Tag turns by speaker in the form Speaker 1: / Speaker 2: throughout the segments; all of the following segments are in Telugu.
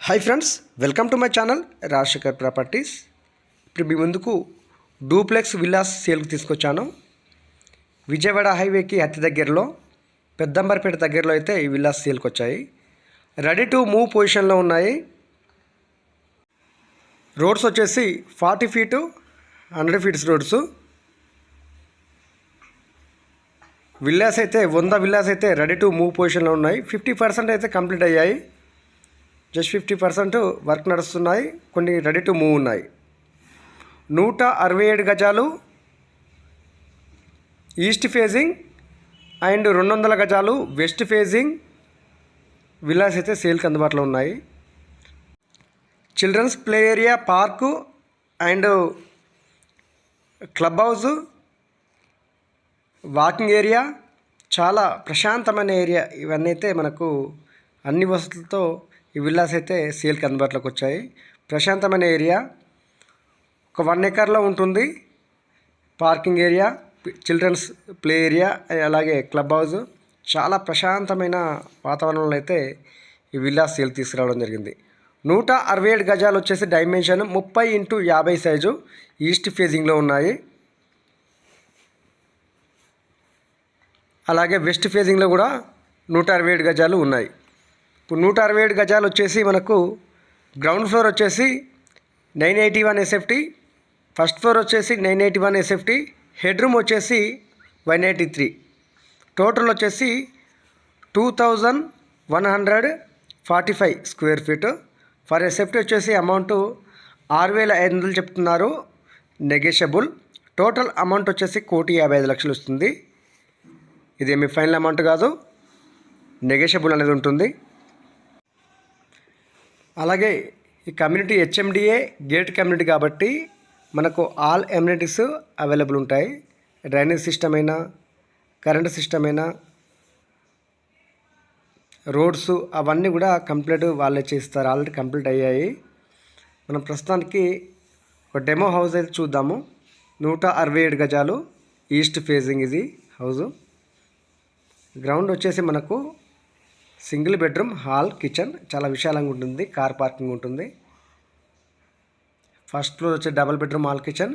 Speaker 1: Hi friends, welcome to my channel Rajasekhar properties. ఇప్పుడు మీ ముందుకు డూప్లెక్స్ విల్లాస్ సేల్కి తీసుకొచ్చాను. విజయవాడ హైవేకి అతి దగ్గరలో పెద్దంబర్పేట దగ్గరలో అయితే ఈ విల్లాస్ సేల్కి వచ్చాయి. రెడీ టు మూవ్ పొజిషన్లో ఉన్నాయి. రోడ్స్ వచ్చేసి 40 feet 100 feet రోడ్స్. విల్లాస్ అయితే 100 విల్లాస్ అయితే రెడీ టు మూవ్ పొజిషన్లో ఉన్నాయి. 50% అయితే కంప్లీట్ అయ్యాయి. జస్ట్ 50% వర్క్ నడుస్తున్నాయి. కొన్ని రెడీ టు మూవ్ ఉన్నాయి. 167 గజాలు ఈస్ట్ ఫేజింగ్ అండ్ 200 గజాలు వెస్ట్ ఫేజింగ్ విల్లాస్ అయితే సేల్కి అందుబాటులో ఉన్నాయి. Children's play area, park and club house, walking area, చాలా ప్రశాంతమైన ఏరియా. ఇవన్నీ అయితే మనకు అన్ని వసతులతో ఈ విల్లాస్ అయితే సేల్కి అందుబాటులోకి వచ్చాయి. ప్రశాంతమైన ఏరియా, ఒక 1 acre ఉంటుంది. Parking area, children's play area, అలాగే క్లబ్ హౌస్, చాలా ప్రశాంతమైన వాతావరణంలో అయితే ఈ విల్లాస్ సేల్ తీసుకురావడం జరిగింది. 167 గజాలు వచ్చేసి డైమెన్షన్ 30x50 సైజు ఈస్ట్ ఫేజింగ్లో ఉన్నాయి. అలాగే వెస్ట్ ఫేజింగ్లో కూడా 167 గజాలు ఉన్నాయి. ఇప్పుడు 167 గజాలు వచ్చేసి మనకు గ్రౌండ్ ఫ్లోర్ వచ్చేసి 981 SFT, ఫస్ట్ ఫ్లోర్ వచ్చేసి 981 SFT, హెడ్ రూమ్ వచ్చేసి 183, టోటల్ వచ్చేసి 2145 స్క్వేర్ ఫీట్. ఫర్ SFT వచ్చేసి అమౌంట్ 6500 చెప్తున్నారు, నెగోషియబుల్. టోటల్ అమౌంట్ వచ్చేసి 1,55,00,000 వస్తుంది. ఇదేమి ఫైనల్ అమౌంట్ కాదు, నెగోషియబుల్ అనేది ఉంటుంది. అలాగే ఈ కమ్యూనిటీ HMDA గేట్ కమ్యూనిటీ కాబట్టి మనకు ఆల్ ఎమ్యూనిటీస్ అవైలబుల్ ఉంటాయి. డ్రైనేజ్ సిస్టమ్ అయినా, కరెంట్ సిస్టమ్ అయినా, రోడ్స్ అవన్నీ కూడా కంప్లీట్ వాళ్ళే చేస్తారు. ఆల్రెడీ కంప్లీట్ అయ్యాయి. మనం ప్రస్తుతానికి ఒక డెమో హౌస్ అయితే చూద్దాము. 167 గజాలు ఈస్ట్ ఫేజింగ్ ఇది హౌజు. గ్రౌండ్ వచ్చేసి మనకు సింగిల్ బెడ్రూమ్, హాల్, కిచెన్, చాలా విశాలంగా ఉంటుంది. కార్ పార్కింగ్ ఉంటుంది. ఫస్ట్ ఫ్లోర్ వచ్చి double bedroom, hall, kitchen,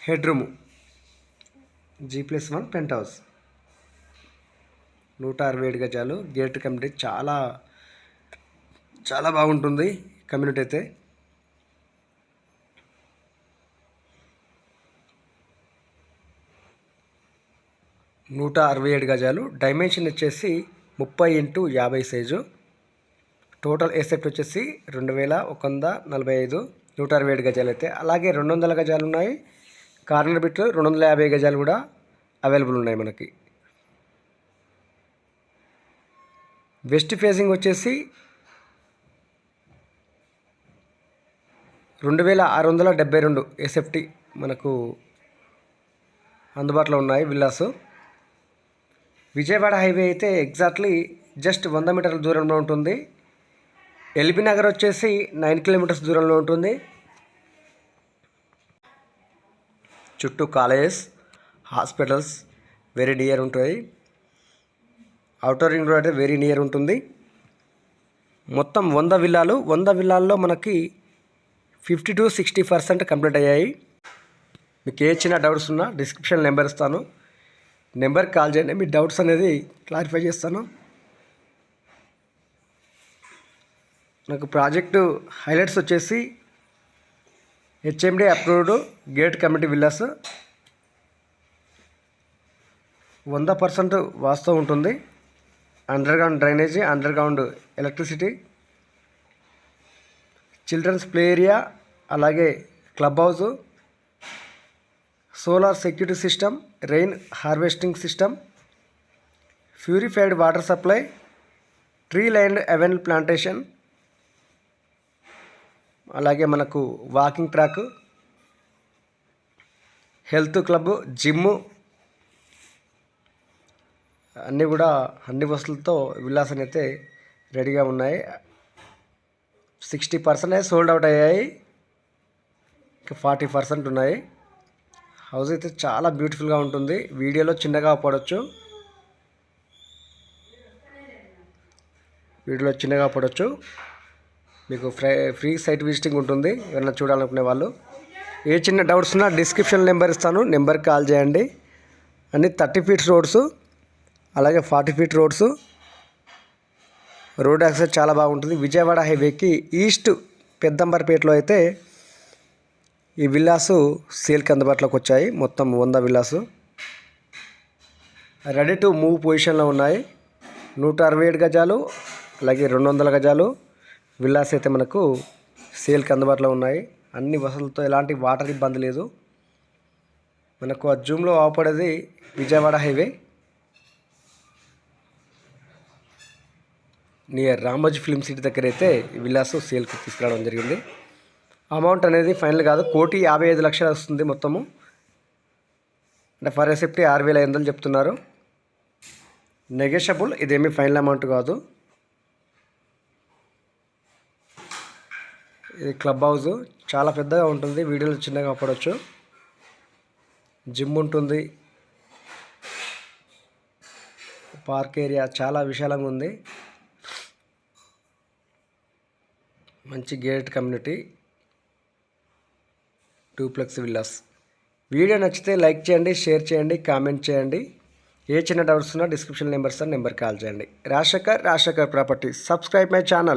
Speaker 1: head room, G+1 pent house. 167 గజాలు గేట్ కమ్యూనిటీ, చాలా చాలా బాగుంటుంది కమ్యూనిటీ అయితే. నూట 67 గజాలు, డైమెన్షన్ వచ్చేసి 30x50 సైజు. టోటల్ ఎసెప్ట్ వచ్చేసి 2145, 167 గజాలు అయితే. అలాగే 200 గజాలు ఉన్నాయి. కార్నర్ బిట్ 250 గజాలు కూడా అవైలబుల్ ఉన్నాయి మనకి. వెస్ట్ ఫేసింగ్ వచ్చేసి 2672 ఎసెప్టీ మనకు అందుబాటులో ఉన్నాయి విల్లాసు. విజయవాడ హైవే అయితే ఎగ్జాక్ట్లీ జస్ట్ 100 మీటర్ల దూరంలో ఉంటుంది. ఎల్బీ నగర్ వచ్చేసి 9 kilometers దూరంలో ఉంటుంది. చుట్టూ కాలేజెస్, హాస్పిటల్స్ వెరీ నియర్ ఉంటాయి. అవుటర్ రింగ్ రోడ్ అయితే వెరీ నియర్ ఉంటుంది. మొత్తం 100 విల్లాలు. 100 విల్లాల్లో మనకి 50 to 60% కంప్లీట్ అయ్యాయి. మీకు ఏ చిన్న డౌట్స్ ఉన్నా డిస్క్రిప్షన్ నెంబర్ ఇస్తాను, నెంబర్కి కాల్ చేయండి. మీ డౌట్స్ అనేది క్లారిఫై చేస్తాను. నాకు ప్రాజెక్టు హైలైట్స్ వచ్చేసి HMD approved gate community villas. 100% వాస్తవం ఉంటుంది. Underground drainage, underground electricity, children's play area, అలాగే club house, solar security system, rain harvesting system, purified water supply, tree lined avenue plantation, అలాగే మనకు walking track, health club, gym, అన్నీ కూడా అన్ని వసతులతో విల్లాస్ అయితే రెడీగా ఉన్నాయి. 60% సోల్డ్ అవుట్ అయ్యాయి. ఇంకా 40% ఉన్నాయి. హౌస్ అయితే చాలా బ్యూటిఫుల్గా ఉంటుంది. వీడియోలో చిన్నగా పడవచ్చు, వీడియోలో చిన్నగా పడవచ్చు. మీకు ఫ్రీ సైట్ విజిటింగ్ ఉంటుంది ఎవరైనా చూడాలనుకునే వాళ్ళు. ఏ చిన్న డౌట్స్ ఉన్నా డిస్క్రిప్షన్ నెంబర్ ఇస్తాను, నెంబర్కి కాల్ చేయండి. అన్ని 30 ఫీట్స్ రోడ్స్, అలాగే 40 ఫీట్ రోడ్స్. రోడ్ యాక్సెస్ చాలా బాగుంటుంది. విజయవాడ హైవేకి ఈస్ట్ పెద్దంబర్పేటలో అయితే ఈ విల్లాసు సేల్కి అందుబాటులోకి వచ్చాయి. మొత్తం 100 విల్లాసు రెడీ టు మూవ్ పొజిషన్లో ఉన్నాయి. 167 గజాలు అలాగే 200 గజాలు విల్లాస్ అయితే మనకు సేల్కి అందుబాటులో ఉన్నాయి. అన్ని వసతులతో ఎలాంటి వాటర్ ఇబ్బంది లేదు. మనకు ఆ జూమ్లో ఆపడేది Vijayawada highway near Ramoji Film City దగ్గర అయితే ఈ విల్లాసు సేల్కి తీసుకురావడం జరిగింది. అమౌంట్ అనేది ఫైనల్ కాదు, 1,55,00,000 వస్తుంది మొత్తము. అంటే ఫర్ సేఫ్టీ 6,500 చెప్తున్నారు. నెగోషియబుల్, ఇదేమీ ఫైనల్ అమౌంట్ కాదు. ఇది క్లబ్ హౌస్ చాలా పెద్దగా ఉంటుంది, వీడియోలో చిన్నగా పడవచ్చు. జిమ్ ఉంటుంది, పార్క్ ఏరియా చాలా విశాలంగా ఉంది. మంచి gate community, duplex villas. Video నచ్చితే లైక్ చేయండి, షేర్ చేయండి, కామెంట్ చేయండి. ఏ చిన్న డౌట్స్ ఉన్నా డిస్క్రిప్షన్ నెంబర్కి కాల్ చేయండి. Rajasekhar property. Subscribe my channel.